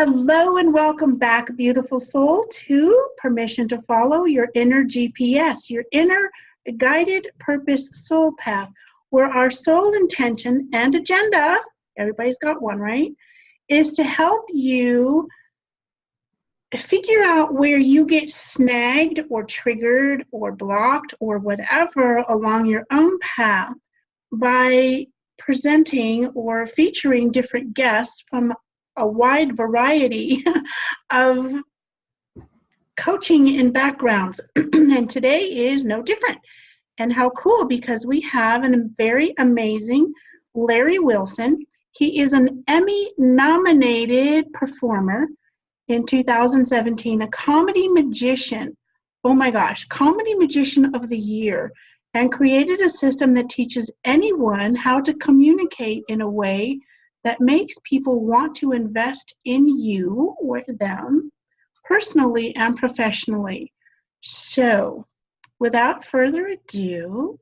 Hello and welcome back, beautiful soul, to Permission to Follow Your Inner GPS, your inner guided purpose soul path, where our soul intention and agenda, everybody's got one, right, is to help you figure out where you get snagged or triggered or blocked or whatever along your own path by presenting or featuring different guests from a wide variety of coaching and backgrounds. And today is no different. And how cool, because we have a very amazing Larry Wilson. He is an Emmy nominated performer in 2017, a comedy magician. Oh my gosh, comedy magician of the year, and created a system that teaches anyone how to communicate in a way that makes people want to invest in you or them personally and professionally. So, without further ado,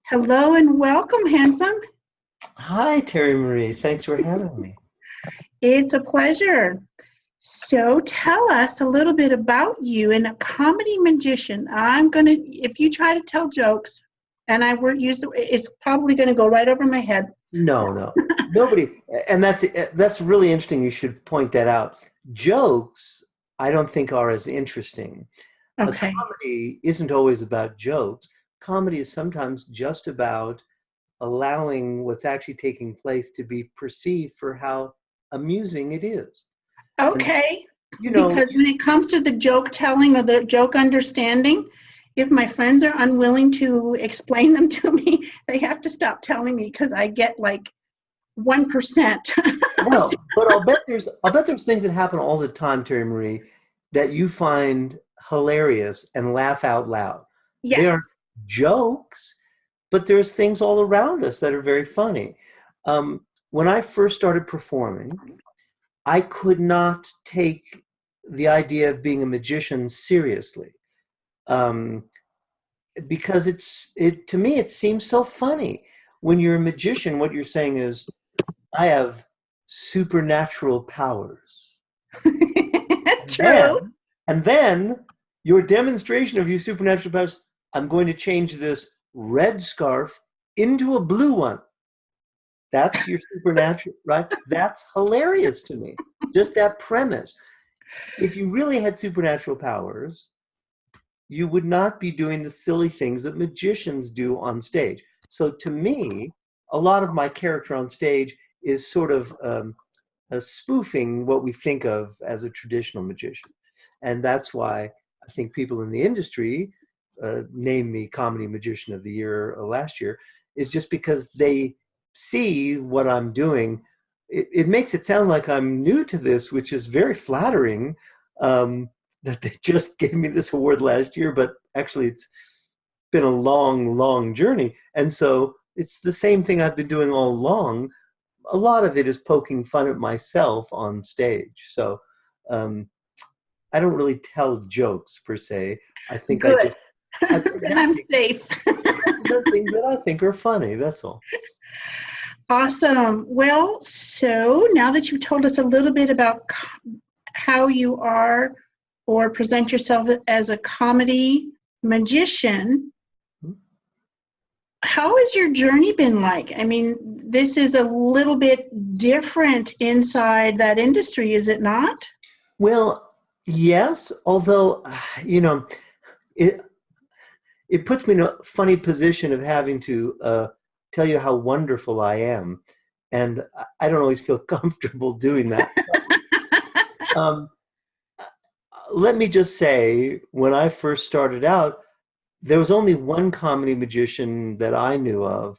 hello and welcome, handsome. Hi, Terry Marie. Thanks for having me. It's a pleasure. So tell us a little bit about you and a comedy magician. If you try to tell jokes, and I won't use it's probably going to go right over my head. No, nobody. And that's really interesting. You should point that out. Jokes, I don't think are as interesting. Okay. A comedy isn't always about jokes. Comedy is sometimes just about allowing what's actually taking place to be perceived for how amusing it is. Okay. And, because when it comes to the joke telling or the joke understanding, if my friends are unwilling to explain them to me, they have to stop telling me because I get like 1%. Well, but I'll bet there's things that happen all the time, Terry Marie, that you find hilarious and laugh out loud. Yes. They aren't jokes, but there's things all around us that are very funny. When I first started performing, I could not take the idea of being a magician seriously. Because to me, it seems so funny. When you're a magician, what you're saying is, I have supernatural powers. True. And then your demonstration of your supernatural powers, I'm going to change this red scarf into a blue one. That's your supernatural, right? That's hilarious to me. Just that premise. If you really had supernatural powers, you would not be doing the silly things that magicians do on stage. So to me, a lot of my character on stage is sort of spoofing what we think of as a traditional magician. And that's why I think people in the industry named me Comedy Magician of the Year last year, is just because they see what I'm doing. It makes it sound like I'm new to this, which is very flattering. That they just gave me this award last year, but actually it's been a long, long journey. And so it's the same thing I've been doing all along. A lot of it is poking fun at myself on stage. So I don't really tell jokes per se. I think Good. I Then I'm safe. present things that I think are funny. That's all. Awesome. Well, so now that you've told us a little bit about how you are or present yourself as a comedy magician, how has your journey been like? I mean, this is a little bit different inside that industry, is it not? Well, yes, although, it puts me in a funny position of having to tell you how wonderful I am. And I don't always feel comfortable doing that. Let me just say, when I first started out, there was only one comedy magician that I knew of,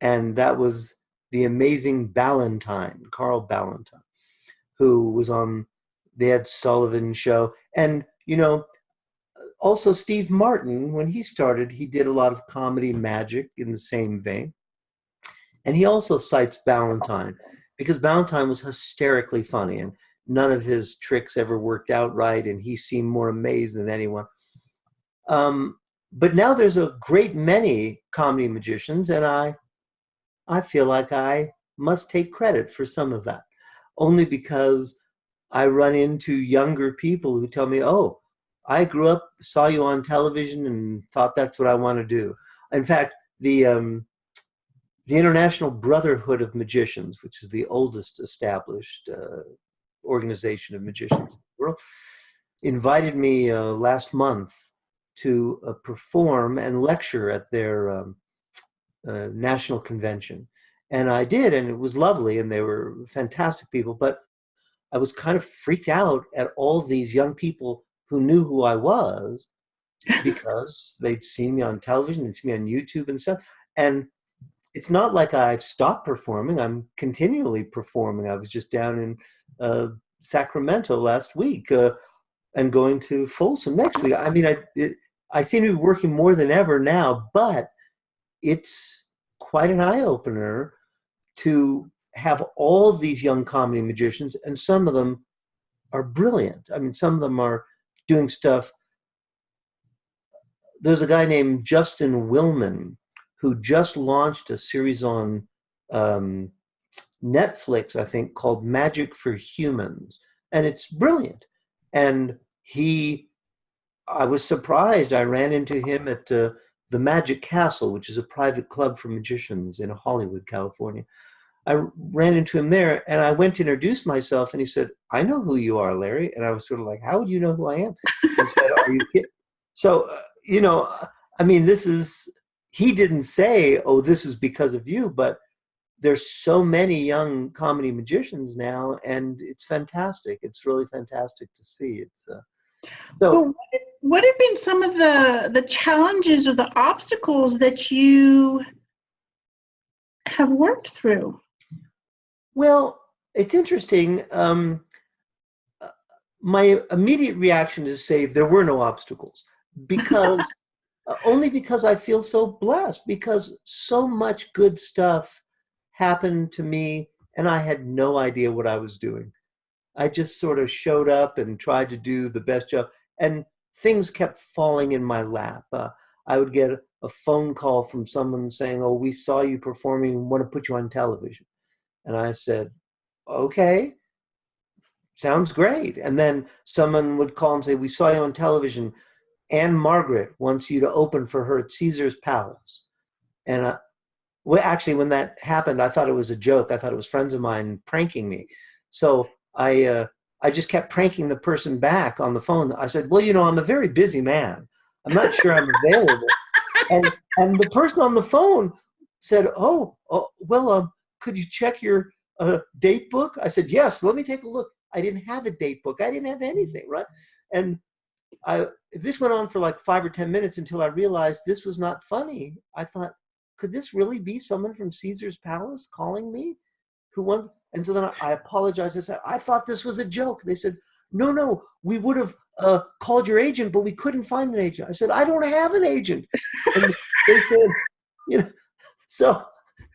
and that was the amazing Carl Ballantine, who was on the Ed Sullivan Show. And, also Steve Martin, when he started, he did a lot of comedy magic in the same vein. And he also cites Ballantine, because Ballantine was hysterically funny, and none of his tricks ever worked out right, and he seemed more amazed than anyone. But now there's a great many comedy magicians, and I feel like I must take credit for some of that, only because I run into younger people who tell me, oh, I grew up, saw you on television and thought that's what I want to do. In fact, the International Brotherhood of Magicians, which is the oldest established organization of magicians in the world, invited me last month to perform and lecture at their national convention. And I did, and it was lovely, and they were fantastic people. But I was kind of freaked out at all these young people who knew who I was because they'd seen me on television, they'd seen me on YouTube and stuff. And it's not like I've stopped performing. I'm continually performing. I was just down in Sacramento last week and going to Folsom next week. I mean, I seem to be working more than ever now, but it's quite an eye-opener to have all these young comedy magicians, and some of them are brilliant. I mean, some of them are doing stuff. There's a guy named Justin Willman who just launched a series on Netflix, I think, called Magic for Humans. And it's brilliant. And I was surprised. I ran into him at the Magic Castle, which is a private club for magicians in Hollywood, California. I ran into him there, and I went to introduce myself, and he said, I know who you are, Larry. And I was sort of like, how would you know who I am? He said, are you kidding? So, I mean, he didn't say, oh, this is because of you, but there's so many young comedy magicians now, and it's fantastic. It's really fantastic to see. It's Well, what have been some of the challenges or the obstacles that you have worked through? Well, it's interesting. My immediate reaction is to say there were no obstacles, because only because I feel so blessed, because so much good stuff happened to me and I had no idea what I was doing. I just sort of showed up and tried to do the best job, and things kept falling in my lap. I would get a phone call from someone saying, oh, we saw you performing and want to put you on television. And I said, okay, sounds great. And then someone would call and say, we saw you on television. Anne Margaret wants you to open for her at Caesar's Palace. And well, actually, when that happened, I thought it was a joke. I thought it was friends of mine pranking me. So I just kept pranking the person back on the phone. I said, well, I'm a very busy man. I'm not sure I'm available. And the person on the phone said, oh well, could you check your date book? I said, yes, let me take a look. I didn't have a date book. I didn't have anything, right? And this went on for like 5 or 10 minutes until I realized this was not funny. I thought, could this really be someone from Caesar's Palace calling me who wants? And so then I apologized. I said, I thought this was a joke. They said, no, we would have called your agent, but we couldn't find an agent. I said, I don't have an agent. And they said, so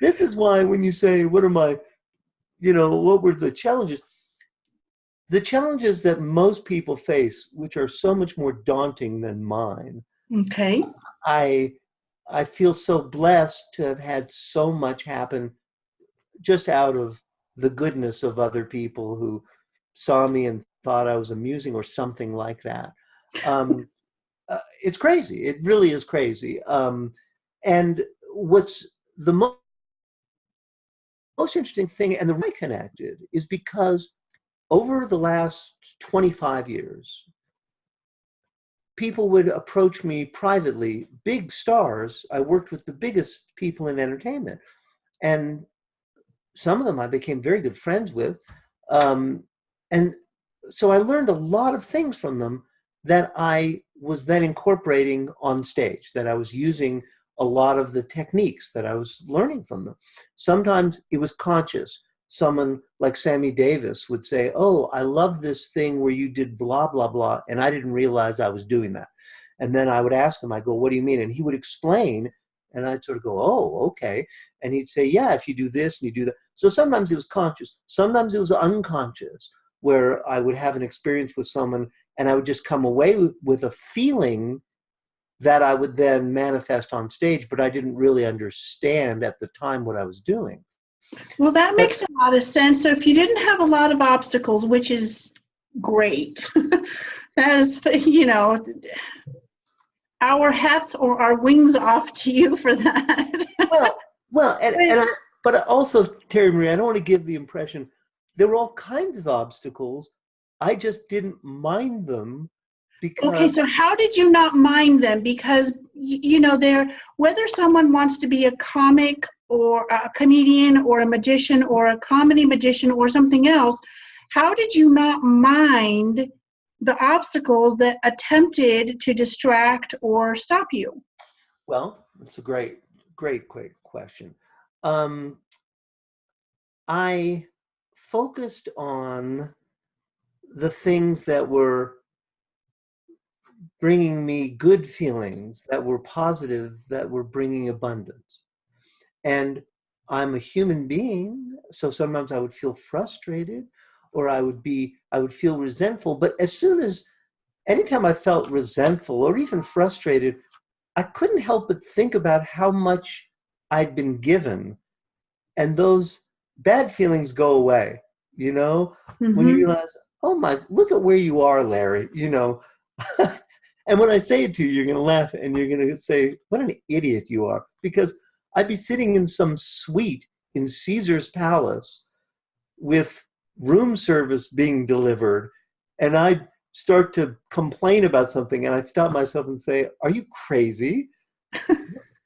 this is why when you say, what were the challenges? The challenges that most people face, which are so much more daunting than mine. Okay. I feel so blessed to have had so much happen just out of the goodness of other people who saw me and thought I was amusing or something like that. It's crazy. It really is crazy. And what's the most interesting thing, and the reason I connected, is because over the last 25 years, people would approach me privately, big stars. I worked with the biggest people in entertainment. And some of them I became very good friends with. And so I learned a lot of things from them that I was then incorporating on stage, that I was using a lot of the techniques that I was learning from them. Sometimes it was conscious. Someone like Sammy Davis would say, oh, I love this thing where you did blah, blah, blah. And I didn't realize I was doing that. And then I would ask him, I go, what do you mean? And he would explain. And I'd sort of go, oh, okay. And he'd say, yeah, if you do this and you do that. So sometimes it was conscious. Sometimes it was unconscious, where I would have an experience with someone and I would just come away with a feeling that I would then manifest on stage, but I didn't really understand at the time what I was doing. Well, that makes a lot of sense. So if you didn't have a lot of obstacles, which is Great. That is, you know, our hats or our wings off to you for that. Well, but also, Terry Marie, I don't want to give the impression there were all kinds of obstacles. I just didn't mind them Okay, because, so how did you not mind them? Because you know, they're whether someone wants to be a comic or a comedian or a magician or a comedy magician or something else, how did you not mind the obstacles that attempted to distract or stop you? well, it's a great question. Um, I focused on the things that were bringing me good feelings, that were positive, that were bringing abundance. And I'm a human being, so sometimes I would feel frustrated or I would feel resentful. But anytime I felt resentful or even frustrated, I couldn't help but think about how much I'd been given. And those bad feelings go away, you know, when you Mm-hmm. realize, oh my, look at where you are, Larry, you know. And when I say it to you, you're going to laugh and you're going to say, what an idiot you are. Because I'd be sitting in some suite in Caesar's Palace with room service being delivered, and I'd start to complain about something, and I'd stop myself and say, are you crazy?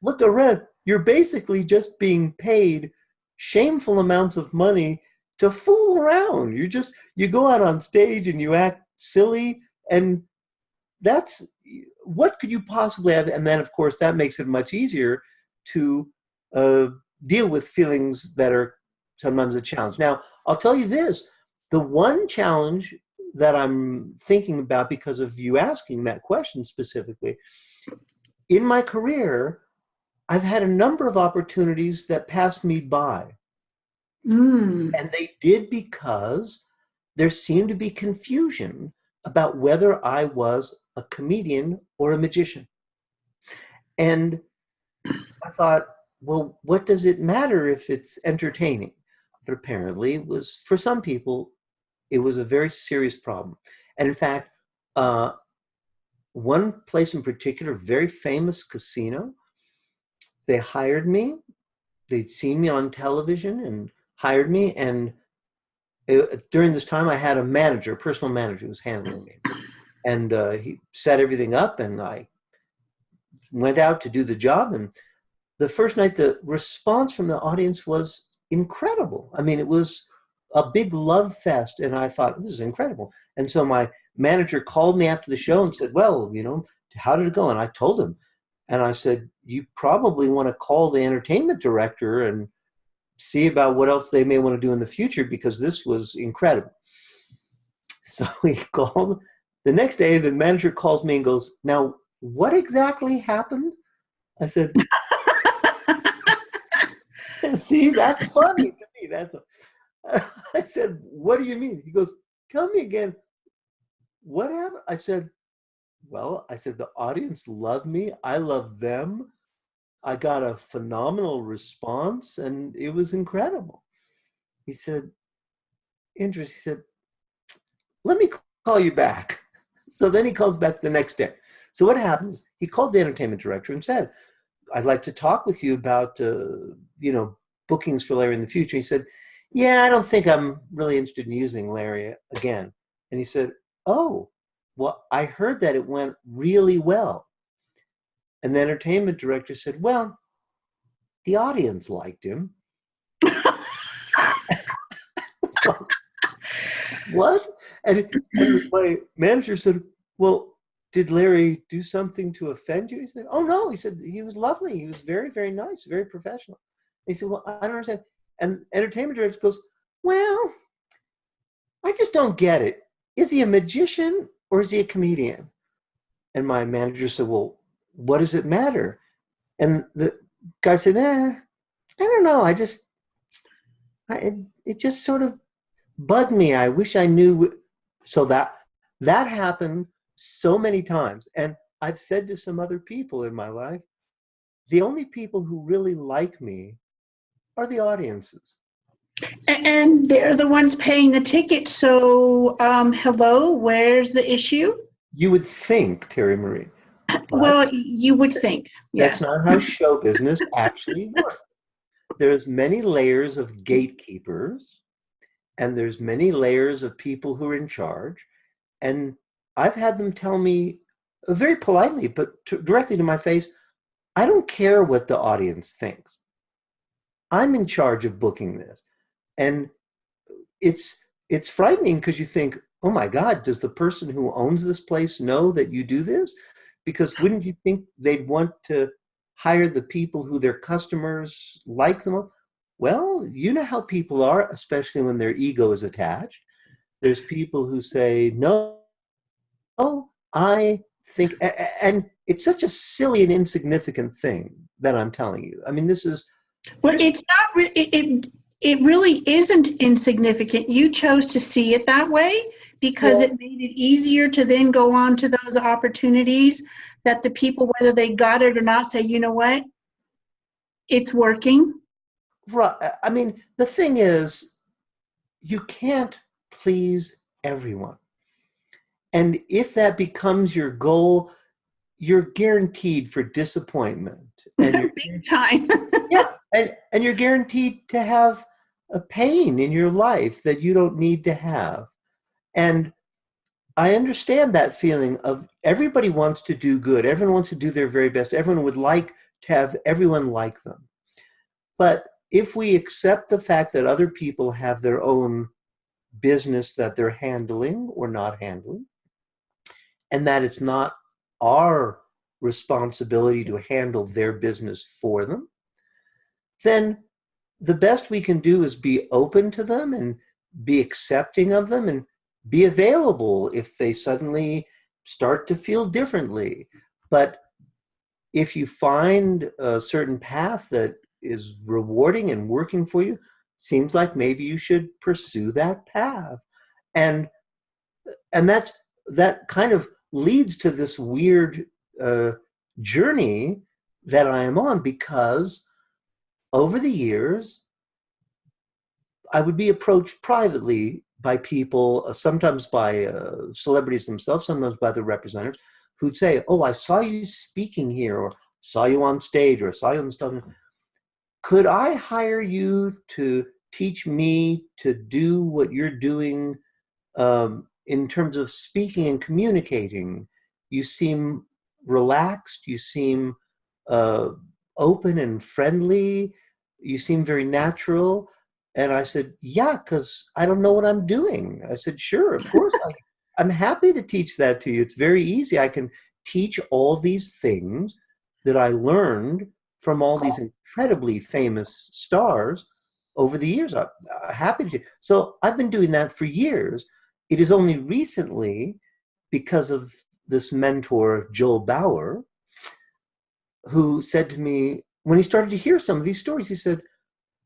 Look around. You're basically just being paid shameful amounts of money to fool around. You go out on stage and you act silly, and that's what could you possibly have? And then, of course, that makes it much easier to uh, deal with feelings that are sometimes a challenge. Now, I'll tell you this: the one challenge that I'm thinking about because of you asking that question specifically in my career, I've had a number of opportunities that passed me by, Mm. and they did because there seemed to be confusion about whether I was a comedian or a magician. And I thought, well, what does it matter if it's entertaining? But apparently, it was for some people, it was a very serious problem. And in fact, uh, one place in particular, very famous casino, they hired me. They'd seen me on television and hired me. And during this time, I had a manager, a personal manager, who was handling me. And he set everything up, and I went out to do the job. And the first night, the response from the audience was incredible. I mean, it was a big love fest, and I thought, this is incredible. And so my manager called me after the show and said, well, you know, how did it go? And I told him, and I said, you probably want to call the entertainment director and see about what else they may want to do in the future, because this was incredible. So he called. The next day, the manager calls me and goes, now, what exactly happened? I said, see, that's funny to me. I said, what do you mean? He goes, tell me again, what happened? I said, well, the audience loved me. I loved them. I got a phenomenal response, and it was incredible. He said, interesting. He said, let me call you back. So then he calls back the next day. So what happens? He called the entertainment director and said, I'd like to talk with you about, bookings for Larry in the future. He said, yeah, I don't think I'm really interested in using Larry again. And he said, oh, well, I heard that it went really well. And the entertainment director said, well, the audience liked him. It's like, what? And my manager said, well, did Larry do something to offend you? He said, oh, no. He said, he was lovely. He was very, very nice, very professional. And he said, well, I don't understand. And entertainment director goes, well, I just don't get it. Is he a magician or is he a comedian? And my manager said, well, what does it matter? And the guy said, I don't know. It just sort of bugged me. I wish I knew. So that happened so many times. And I've said to some other people in my life, the only people who really like me are the audiences. And they're the ones paying the ticket. So, hello, where's the issue? You would think, Terry Marie, but Well, you would think, that's yes. not how show business actually works. There's many layers of gatekeepers, and there's many layers of people who are in charge. And I've had them tell me very politely, but directly to my face, I don't care what the audience thinks. I'm in charge of booking this. And it's frightening because you think, oh my God, does the person who owns this place know that you do this? Because wouldn't you think they'd want to hire the people who their customers like them? Well, you know how people are, especially when their ego is attached. There's people who say, no, I think, and it's such a silly and insignificant thing that I'm telling you. I mean, this is, Well, it's not, it really isn't insignificant. You chose to see it that way because it yes, made it easier to then go on to those opportunities that the people, whether they got it or not, say, you know what, it's working. right. I mean, the thing is, you can't please everyone. And if that becomes your goal, you're guaranteed for disappointment. And you're Big time. yeah, and you're guaranteed to have a pain in your life that you don't need to have. And I understand that feeling of everybody wants to do good. Everyone wants to do their very best. Everyone would like to have everyone like them. But if we accept the fact that other people have their own business that they're handling or not handling, and that it's not our responsibility to handle their business for them, then the best we can do is be open to them and be accepting of them and be available if they suddenly start to feel differently. But if you find a certain path that is rewarding and working for you, seems like maybe you should pursue that path. And that kind of leads to this weird uh, journey that I am on, because over the years I would be approached privately by people, sometimes by celebrities themselves, sometimes by the representatives, who'd say, oh, I saw you speaking here, or saw you on stage, or saw you on stuff. Could I hire you to teach me to do what you're doing in terms of speaking and communicating? You seem relaxed. You seem uh, open and friendly. You seem very natural. And I said, yeah, because I don't know what I'm doing. I said, sure, of course. I'm happy to teach that to you. It's very easy. I can teach all these things that I learned from all these incredibly famous stars over the years. I'm happy to. So I've been doing that for years. It is only recently, because of this mentor, Joel Bauer, who said to me, when he started to hear some of these stories, he said,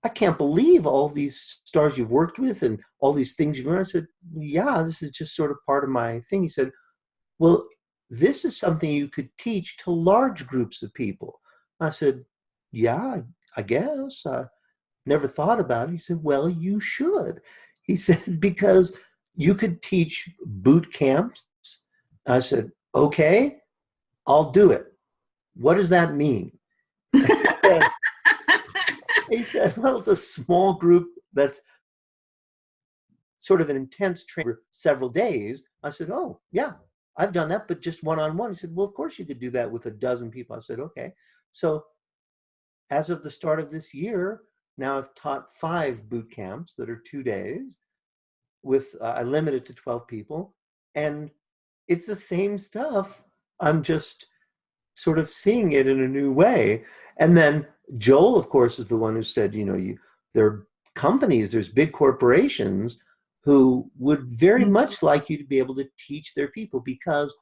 I can't believe all these stars you've worked with and all these things you've learned. I said, yeah, this is just sort of part of my thing. He said, well, this is something you could teach to large groups of people. I said, yeah, I guess. I never thought about it. He said, well, you should. He said, because you could teach boot camps. I said, okay, I'll do it. What does that mean? He said, well, it's a small group that's sort of an intense training for several days. I said, oh, yeah, I've done that, but just one-on-one. He said, well, of course you could do that with a dozen people. I said, okay. So as of the start of this year, now I've taught 5 boot camps that are 2 days with, I limited to 12 people. And it's the same stuff. I'm just sort of seeing it in a new way. And then Joel, of course, is the one who said, there are companies, there's big corporations who would very much like you to be able to teach their people, because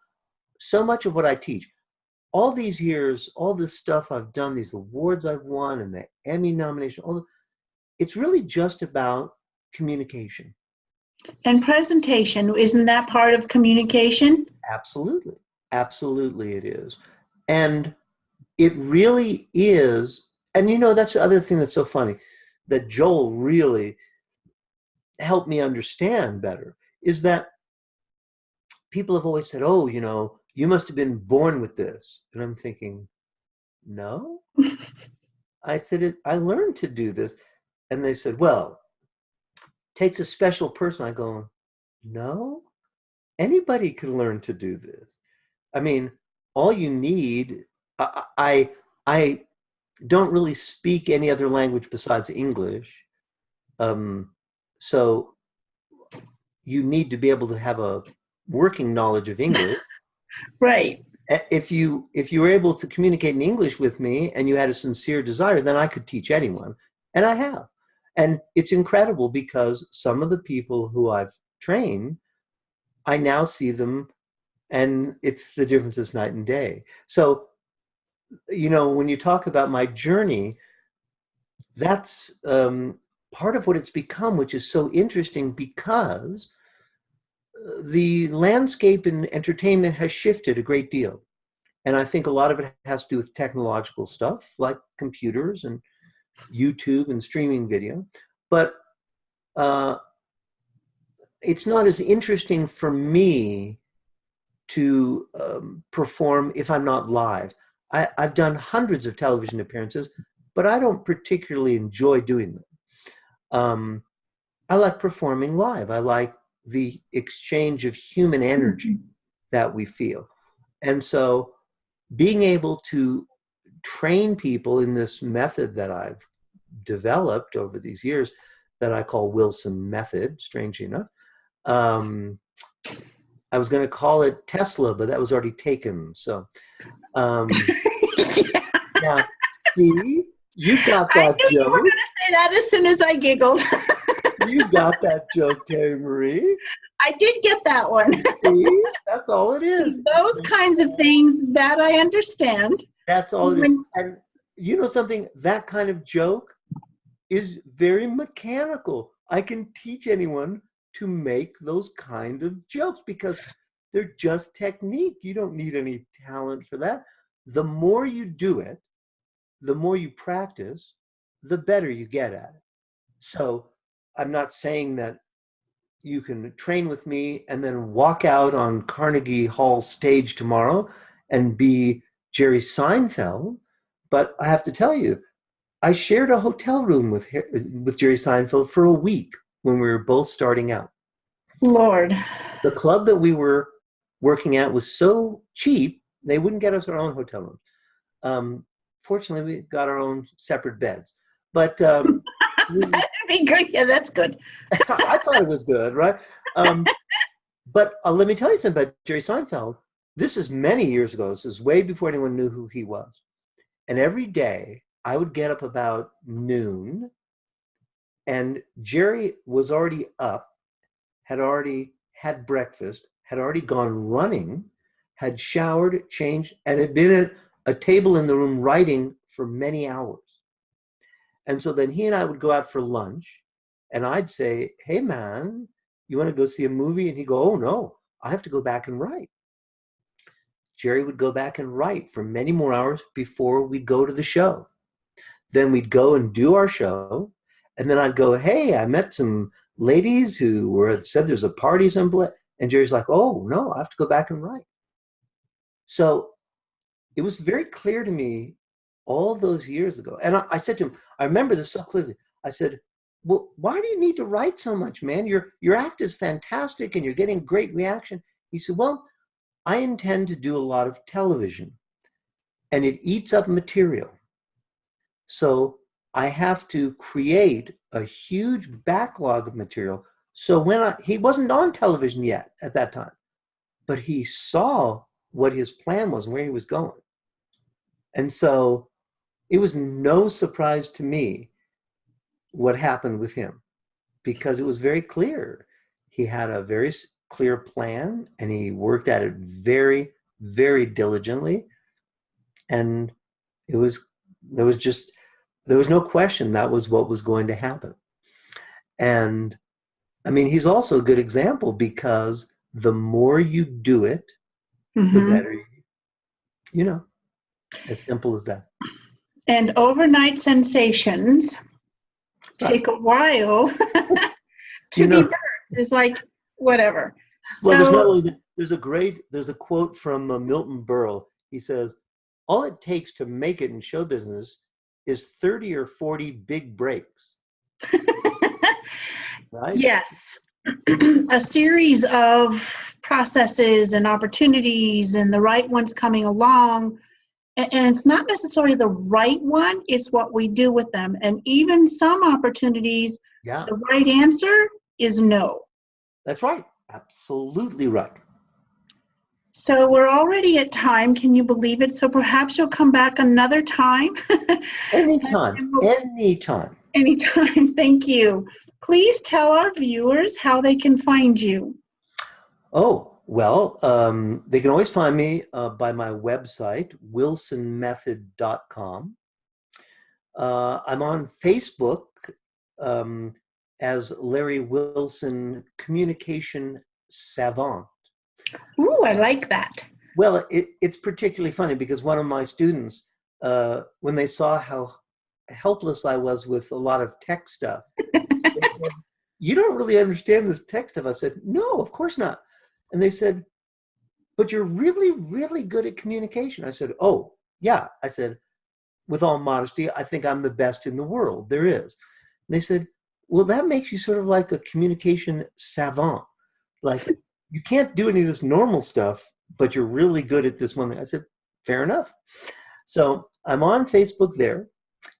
so much of what I teach, all these years, all this stuff I've done, these awards I've won and the Emmy nomination, it's really just about communication. And presentation, isn't that part of communication? Absolutely. Absolutely it is. And it really is. And that's the other thing that's so funny, that Joel really helped me understand better is that people have always said, oh, you must have been born with this. And I'm thinking, no. I said, I learned to do this. And they said, well, takes a special person. I go, no, anybody can learn to do this. I mean, all you need, I don't really speak any other language besides English. So you need to be able to have a working knowledge of English. Right. If you were able to communicate in English with me and you had a sincere desire, then I could teach anyone. And I have. And it's incredible because some of the people who I've trained, I now see them and it's the difference is night and day. So, when you talk about my journey, that's part of what it's become, which is so interesting because the landscape in entertainment has shifted a great deal. And I think a lot of it has to do with technological stuff like computers and YouTube and streaming video. But it's not as interesting for me to perform if I'm not live. I've done hundreds of television appearances, but I don't particularly enjoy doing them. I like performing live. I like the exchange of human energy that we feel. And so being able to train people in this method that I've developed over these years that I call Wilson Method, strangely enough. I was going to call it Tesla, but that was already taken. So, now, see, you got that I knew joke. You were going to say that as soon as I giggled. You got that joke, Terry Marie. I did get that one. See, that's all it is. Those kinds of things that I understand. That's all it is. And you know something? That kind of joke is very mechanical. I can teach anyone to make those kind of jokes because they're just technique. You don't need any talent for that. The more you do it, the more you practice, the better you get at it. So I'm not saying that you can train with me and then walk out on Carnegie Hall stage tomorrow and be Jerry Seinfeld, but I have to tell you, I shared a hotel room with Jerry Seinfeld for a week when we were both starting out. Lord. The club that we were working at was so cheap, they wouldn't get us our own hotel room. Fortunately, we got our own separate beds. But that'd be good. Yeah, that's good. I thought it was good, right? But let me tell you something about Jerry Seinfeld. This is many years ago. This is way before anyone knew who he was. And every day, I would get up about noon, and Jerry was already up, had already had breakfast, had already gone running, had showered, changed, and had been at a table in the room writing for many hours. And so then he and I would go out for lunch, and I'd say, hey, man, you want to go see a movie? And he'd go, oh, no, I have to go back and write. Jerry would go back and write for many more hours before we'd go to the show. Then we'd go and do our show, and then I'd go, hey, I met some ladies who said there's a party someplace. And Jerry's like, oh, no, I have to go back and write. So it was very clear to me all those years ago. And I said to him, I remember this so clearly. I said, well, why do you need to write so much, man? Your act is fantastic and you're getting great reaction. He said, well, I intend to do a lot of television and it eats up material. So I have to create a huge backlog of material. So he wasn't on television yet at that time, but he saw what his plan was and where he was going. And so it was no surprise to me what happened with him because it was very clear. He had a very clear plan and he worked at it very, very diligently. And there was no question that was what was going to happen. And I mean, he's also a good example because the more you do it, the better, as simple as that. And overnight sensations take a while To be birds is like, whatever. Well, there's not So, only there's a quote from Milton Berle. He says, all it takes to make it in show business is 30 or 40 big breaks. Right? yes, a series of processes and opportunities and the right ones coming along. And it's not necessarily the right one, it's what we do with them. And even some opportunities, Yeah, the right answer is no. that's right. Absolutely right. So we're already at time. Can you believe it? So perhaps you'll come back another time. Anytime, And we'll- anytime. Anytime. Thank you. Please tell our viewers how they can find you. Oh, well, they can always find me by my website, wilsonmethod.com. I'm on Facebook as Larry Wilson Communication Savant. Ooh, I like that. Well, it's particularly funny because one of my students, when they saw how helpless I was with a lot of tech stuff, they said, you don't really understand this tech stuff. I said, no, of course not. And they said, but you're really, really good at communication. I said, oh, yeah. I said, with all modesty, I think I'm the best in the world there is. And they said, well, that makes you sort of like a communication savant. Like, you can't do any of this normal stuff, but you're really good at this one thing. I said, fair enough. So I'm on Facebook there,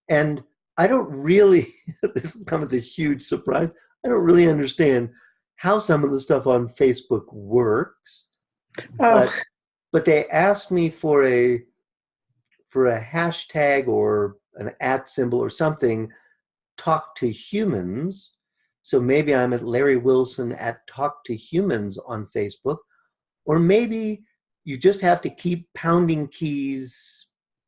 and I don't really, this comes as a huge surprise, I don't really understand how some of the stuff on Facebook works, Oh, but they asked me for a hashtag or an @ symbol or something, talk to humans. So maybe I'm at Larry Wilson at Talk to Humans on Facebook, or maybe you just have to keep pounding keys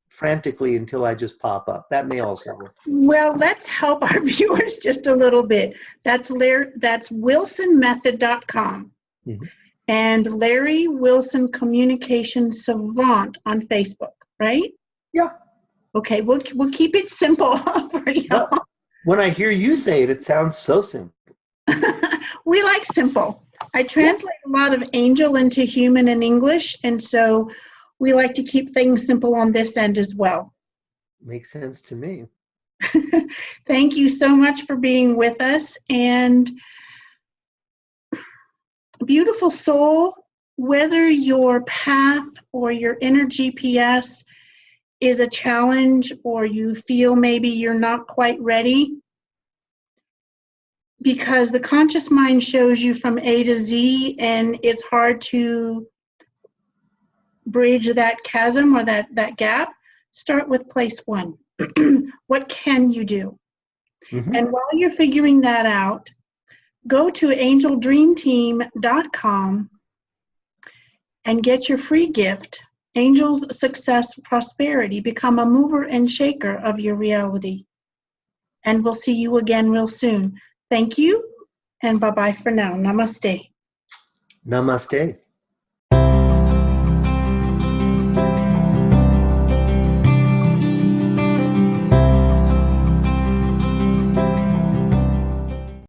frantically until I just pop up. That may also work. well, let's help our viewers just a little bit. That's wilsonmethod.com Mhm. and Larry Wilson Communication Savant on Facebook, right? Yeah. Okay, we'll keep it simple for you. Well, when I hear you say it, it sounds so simple. We like simple. I translate a lot of angel into human in English, and so we like to keep things simple on this end as well. Makes sense to me. Thank you so much for being with us. And beautiful soul, whether your path or your inner GPS is a challenge or you feel maybe you're not quite ready, because the conscious mind shows you from A to Z and it's hard to bridge that chasm or that gap, start with place one. What can you do? Mm-hmm. And while you're figuring that out, go to angeldreamteam.com and get your free gift, Angels Success Prosperity. Become a mover and shaker of your reality. And we'll see you again real soon. Thank you, and bye-bye for now. Namaste. Namaste.